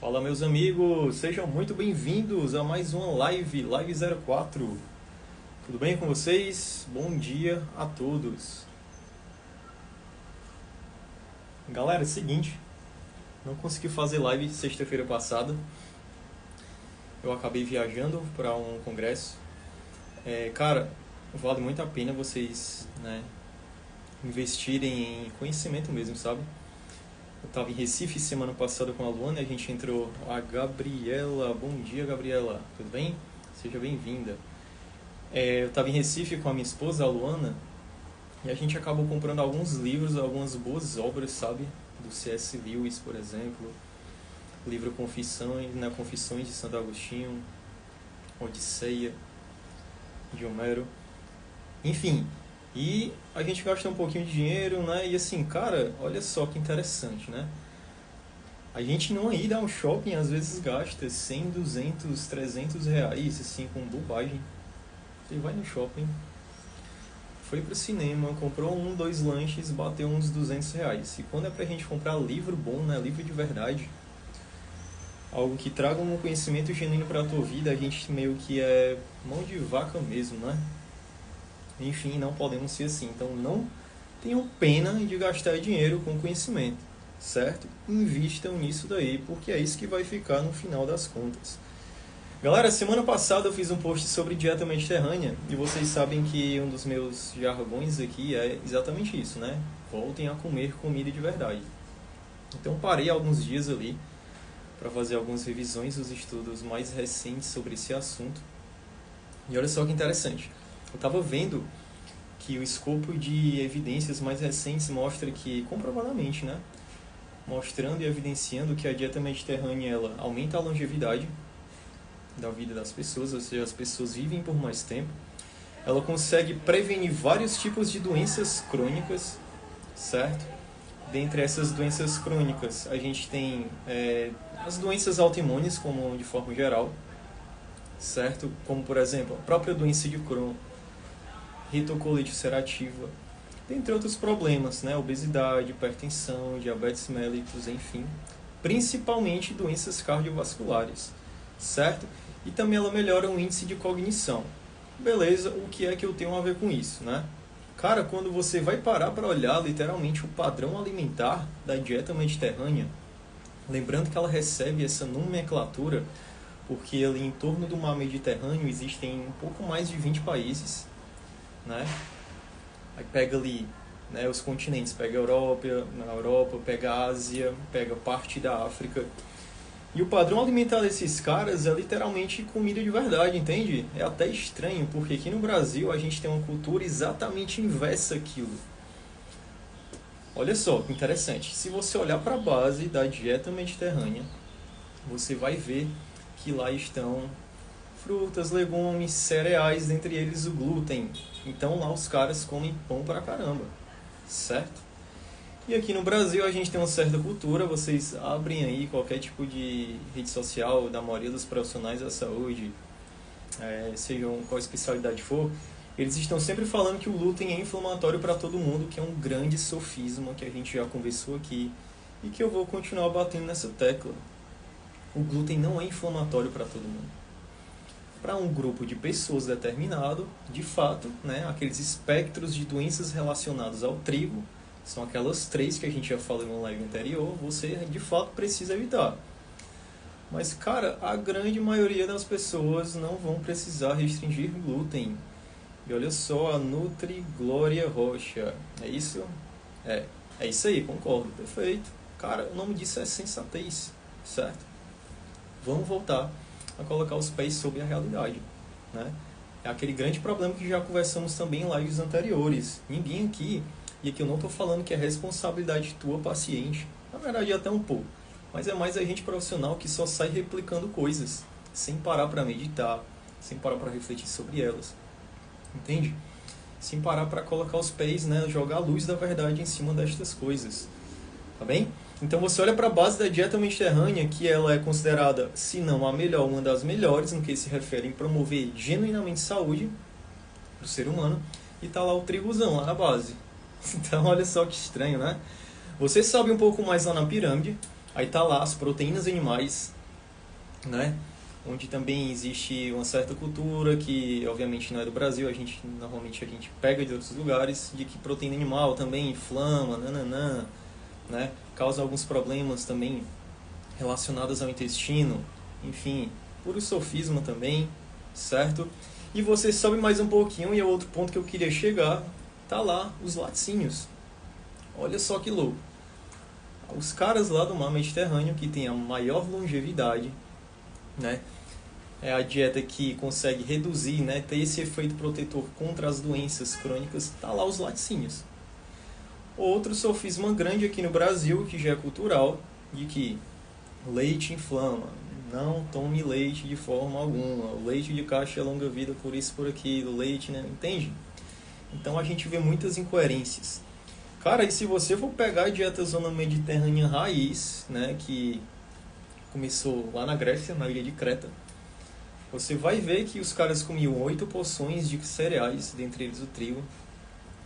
Fala, meus amigos, sejam muito bem-vindos a mais uma Live 04. Tudo bem com vocês? Bom dia a todos. Galera, é o seguinte, não consegui fazer live sexta-feira passada. Eu acabei viajando para um congresso. Cara, vale muito a pena vocês, investirem em conhecimento mesmo, sabe? Eu estava em Recife semana passada com a Luana e a gente entrou. A Gabriela, bom dia, Gabriela, tudo bem? Seja bem-vinda. Eu estava em Recife com a minha esposa, a Luana, e a gente acabou comprando alguns livros, algumas boas obras, sabe? Do C.S. Lewis, por exemplo, o livro Confissões de Santo Agostinho, Odisseia, de Homero, enfim. E a gente gasta um pouquinho de dinheiro, né? E assim, cara, olha só que interessante, né? A gente não ir a um shopping, às vezes gasta 100, 200, 300 reais, assim, com bobagem. Você vai no shopping, foi pro cinema, comprou dois lanches, bateu uns 200 reais. E quando é pra gente comprar livro bom, né? Livro de verdade, algo que traga um conhecimento genuíno pra tua vida, a gente meio que é mão de vaca mesmo, né? Enfim, não podemos ser assim. Então não tenham pena de gastar dinheiro com conhecimento, certo? Invistam nisso daí, porque é isso que vai ficar no final das contas. Galera, semana passada eu fiz um post sobre dieta mediterrânea e vocês sabem que um dos meus jargões aqui é exatamente isso, né? Voltem a comer comida de verdade. Então parei alguns dias ali para fazer algumas revisões dos estudos mais recentes sobre esse assunto. E olha só que interessante. Eu estava vendo que o escopo de evidências mais recentes mostra que, comprovadamente, né? Mostrando e evidenciando que a dieta mediterrânea ela aumenta a longevidade da vida das pessoas, ou seja, as pessoas vivem por mais tempo. Ela consegue prevenir vários tipos de doenças crônicas, certo? Dentre essas doenças crônicas, a gente tem as doenças autoimunes, como de forma geral, certo? Como, por exemplo, a própria doença de Crohn, retocolite ulcerativa, dentre outros problemas, né? Obesidade, hipertensão, diabetes mellitus, enfim, principalmente doenças cardiovasculares, certo? E também ela melhora o índice de cognição. Beleza, o que é que eu tenho a ver com isso, né? Cara, quando você vai parar para olhar literalmente o padrão alimentar da dieta mediterrânea, lembrando que ela recebe essa nomenclatura porque ali em torno do mar Mediterrâneo existem um pouco mais de 20 países, né? Aí pega ali, né, os continentes, pega na Europa, pega a Ásia, pega parte da África. E o padrão alimentar desses caras é literalmente comida de verdade, entende? É até estranho, porque aqui no Brasil a gente tem uma cultura exatamente inversa àquilo. Olha só que interessante. Se você olhar para a base da dieta mediterrânea, você vai ver que lá estão frutas, legumes, cereais, dentre eles o glúten. Então lá os caras comem pão pra caramba, certo? E aqui no Brasil a gente tem uma certa cultura, vocês abrem aí qualquer tipo de rede social da maioria dos profissionais da saúde, sejam qual especialidade for, eles estão sempre falando que o glúten é inflamatório para todo mundo, que é um grande sofisma que a gente já conversou aqui e que eu vou continuar batendo nessa tecla. O glúten não é inflamatório para todo mundo. Para um grupo de pessoas determinado, de fato, né, aqueles espectros de doenças relacionadas ao trigo, são aquelas 3 que a gente já falou em uma live anterior, você de fato precisa evitar. Mas, cara, a grande maioria das pessoas não vão precisar restringir glúten. E olha só, a Nutri Glória Rocha. É isso? É isso aí, concordo, perfeito. Cara, o nome disso é sensatez, certo? Vamos voltar a colocar os pés sobre a realidade, né? É aquele grande problema que já conversamos também em lives anteriores. Ninguém aqui, e aqui eu não estou falando que é responsabilidade tua, paciente, na verdade até um pouco, mas é mais a gente profissional que só sai replicando coisas, sem parar para meditar, sem parar para refletir sobre elas, entende? Sem parar para colocar os pés, né? Jogar a luz da verdade em cima destas coisas, tá bem? Então você olha para a base da dieta mediterrânea, que ela é considerada, se não a melhor, uma das melhores no que se refere em promover genuinamente saúde para o ser humano, e tá lá o trigozão, lá na base. Então olha só que estranho, né? Você sabe um pouco mais lá na pirâmide, Aí tá lá as proteínas animais, né? Onde também existe uma certa cultura que obviamente não é do Brasil, normalmente a gente pega de outros lugares, de que proteína animal também inflama, nananã, né? Causa alguns problemas também relacionados ao intestino, enfim, puro sofisma também, certo? E você sobe mais um pouquinho e é outro ponto que eu queria chegar, tá lá os laticínios. Olha só que louco. Os caras lá do mar Mediterrâneo que tem a maior longevidade, né? É a dieta que consegue reduzir, né, ter esse efeito protetor contra as doenças crônicas, tá lá os laticínios. Outro sofisma grande aqui no Brasil, que já é cultural, de que leite inflama, não tome leite de forma alguma, o leite de caixa é longa vida por isso, por aquilo, leite, né, entende? Então a gente vê muitas incoerências. Cara, e se você for pegar a dieta zona mediterrânea raiz, né, que começou lá na Grécia, na ilha de Creta, você vai ver que os caras comiam 8 porções de cereais, dentre eles o trigo,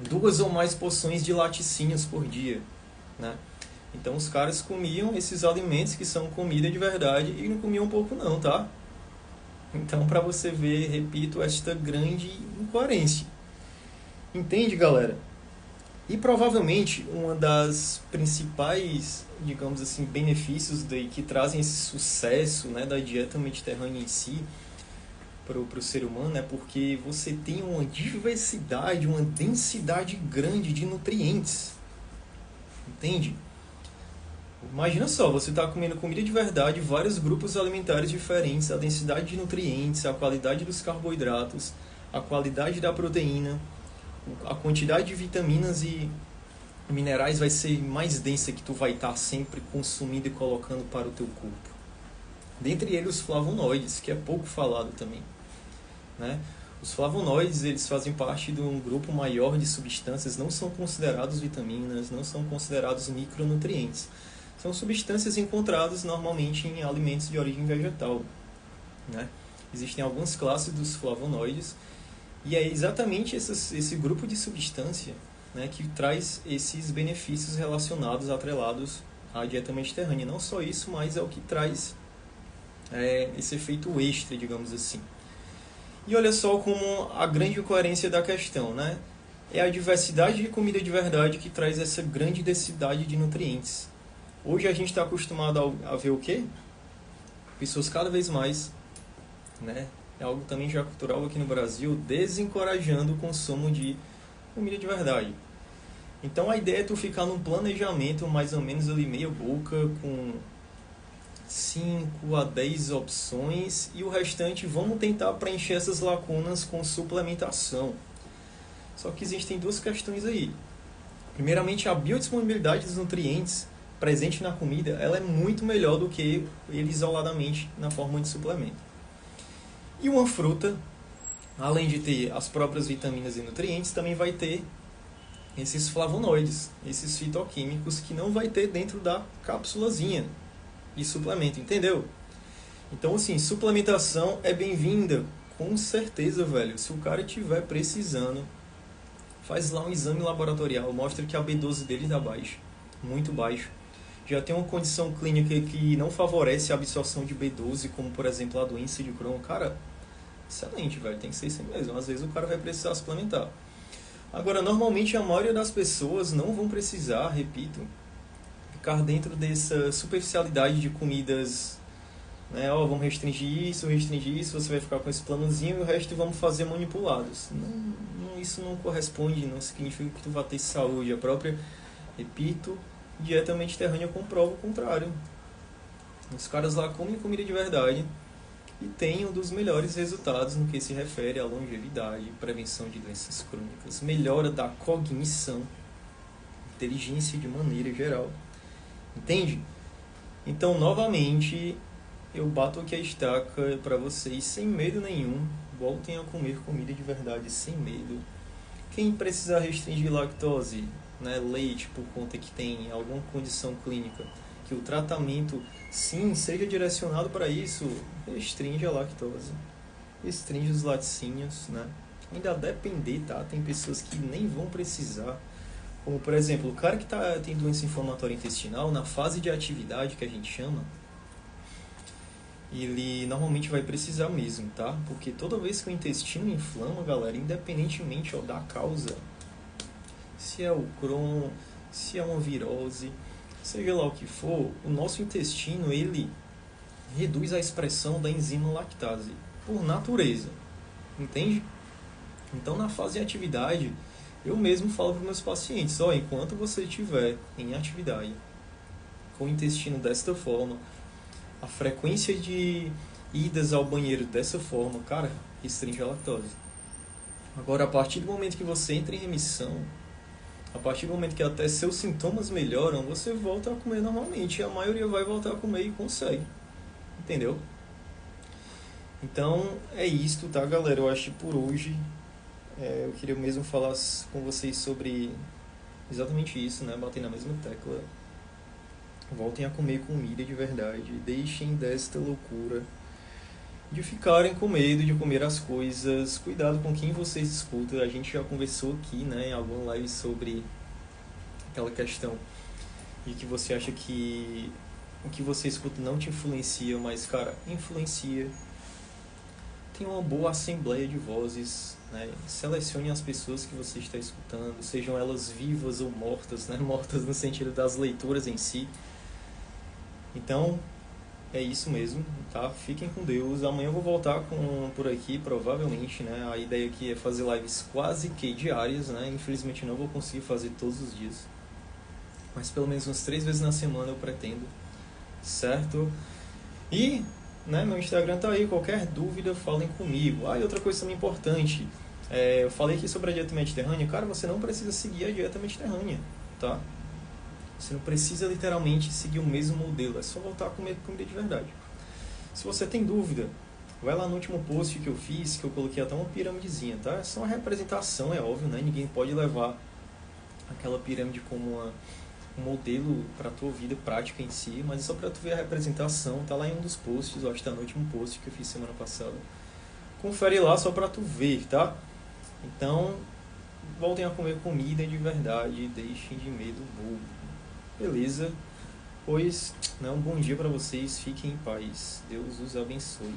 2 ou mais porções de laticínios por dia, né? Então os caras comiam esses alimentos que são comida de verdade e não comiam pouco não, tá? Então para você ver, repito, esta grande incoerência. Entende, galera? E provavelmente uma das principais, digamos assim, benefícios que trazem esse sucesso, né, da dieta mediterrânea em si para o ser humano é porque você tem uma diversidade, uma densidade grande de nutrientes. Entende? Imagina só, você está comendo comida de verdade, vários grupos alimentares diferentes, a densidade de nutrientes, a qualidade dos carboidratos, a qualidade da proteína, a quantidade de vitaminas e minerais vai ser mais densa que tu vai estar sempre consumindo e colocando para o teu corpo. Dentre eles os flavonoides, que é pouco falado também, né? Os flavonoides, eles fazem parte de um grupo maior de substâncias, não são considerados vitaminas, não são considerados micronutrientes. São substâncias encontradas normalmente em alimentos de origem vegetal, né? Existem algumas classes dos flavonoides e é exatamente esse grupo de substância, né, que traz esses benefícios relacionados, atrelados à dieta mediterrânea. Não só isso, mas é o que traz esse efeito extra, digamos assim. E olha só como a grande incoerência da questão, né? É a diversidade de comida de verdade que traz essa grande densidade de nutrientes. Hoje a gente está acostumado a ver o quê? Pessoas cada vez mais, né? É algo também já cultural aqui no Brasil, desencorajando o consumo de comida de verdade. Então a ideia é tu ficar num planejamento mais ou menos ali meia boca, com 5 a 10 opções, e o restante vamos tentar preencher essas lacunas com suplementação. Só que existem duas questões aí. Primeiramente, a biodisponibilidade dos nutrientes presente na comida, ela é muito melhor do que ele isoladamente na forma de suplemento. E uma fruta, além de ter as próprias vitaminas e nutrientes, também vai ter esses flavonoides, esses fitoquímicos que não vai ter dentro da cápsulazinha de suplemento, entendeu? Então, assim, suplementação é bem-vinda, com certeza, velho. Se o cara estiver precisando, faz lá um exame laboratorial, mostra que a B12 dele está baixa, muito baixo. Já tem uma condição clínica que não favorece a absorção de B12, como, por exemplo, a doença de Crohn. Cara, excelente, velho, tem que ser isso mesmo. Às vezes o cara vai precisar suplementar. Agora, normalmente a maioria das pessoas não vão precisar, repito, ficar dentro dessa superficialidade de comidas, né? Vamos restringir isso, você vai ficar com esse planozinho e o resto vamos fazer manipulados. Isso não corresponde, não significa que tu vai ter saúde. A própria, repito, dieta mediterrânea comprova o contrário. Os caras lá comem comida de verdade e têm um dos melhores resultados no que se refere à longevidade, prevenção de doenças crônicas, melhora da cognição, inteligência de maneira geral. Entende? Então, novamente, eu bato aqui a estaca para vocês, sem medo nenhum, voltem a comer comida de verdade sem medo. Quem precisar restringir lactose, né, leite, por conta que tem alguma condição clínica, que o tratamento, sim, seja direcionado para isso, restringe a lactose, restringe os laticínios, né? Ainda a depender, tá? Tem pessoas que nem vão precisar, Como, por exemplo, o cara que tem doença inflamatória intestinal, na fase de atividade que a gente chama, ele normalmente vai precisar mesmo, tá? Porque toda vez que o intestino inflama, galera, independentemente da causa, se é o Crohn, se é uma virose, seja lá o que for, o nosso intestino, ele reduz a expressão da enzima lactase, por natureza, entende? Então, na fase de atividade, eu mesmo falo para meus pacientes, ó, enquanto você estiver em atividade, com o intestino desta forma, a frequência de idas ao banheiro dessa forma, cara, restringe a lactose. Agora, a partir do momento que você entra em remissão, a partir do momento que até seus sintomas melhoram, você volta a comer normalmente. E a maioria vai voltar a comer e consegue. Entendeu? Então, é isto, tá, galera? Eu acho que por hoje eu queria mesmo falar com vocês sobre exatamente isso, né? Bater na mesma tecla. Voltem a comer comida de verdade. Deixem desta loucura de ficarem com medo de comer as coisas. Cuidado com quem vocês escutam. A gente já conversou aqui, né, em alguma live sobre aquela questão de que você acha que o que você escuta não te influencia, mas, cara, influencia. Tenha uma boa assembleia de vozes, né? Selecione as pessoas que você está escutando, sejam elas vivas ou mortas, né? Mortas no sentido das leituras em si. Então, é isso mesmo, tá? Fiquem com Deus. Amanhã eu vou voltar por aqui, provavelmente, né? A ideia aqui é fazer lives quase que diárias, né? Infelizmente não vou conseguir fazer todos os dias, mas pelo menos umas 3 vezes na semana eu pretendo, certo? E, né, meu Instagram tá aí, qualquer dúvida falem comigo. Ah, e outra coisa também importante, eu falei aqui sobre a dieta mediterrânea. Cara, você não precisa seguir a dieta mediterrânea, tá? Você não precisa literalmente seguir o mesmo modelo, é só voltar a comer comida de verdade. Se você tem dúvida, vai lá no último post que eu fiz, que eu coloquei até uma piramidezinha, tá? É só uma representação, é óbvio, né? Ninguém pode levar aquela pirâmide como um modelo para a tua vida prática em si, mas é só para tu ver a representação, tá lá em um dos posts, eu acho que tá no último post que eu fiz semana passada. Confere lá só para tu ver, tá? Então, voltem a comer comida de verdade, deixem de medo bobo. Beleza? Pois, né, um bom dia para vocês, fiquem em paz. Deus os abençoe.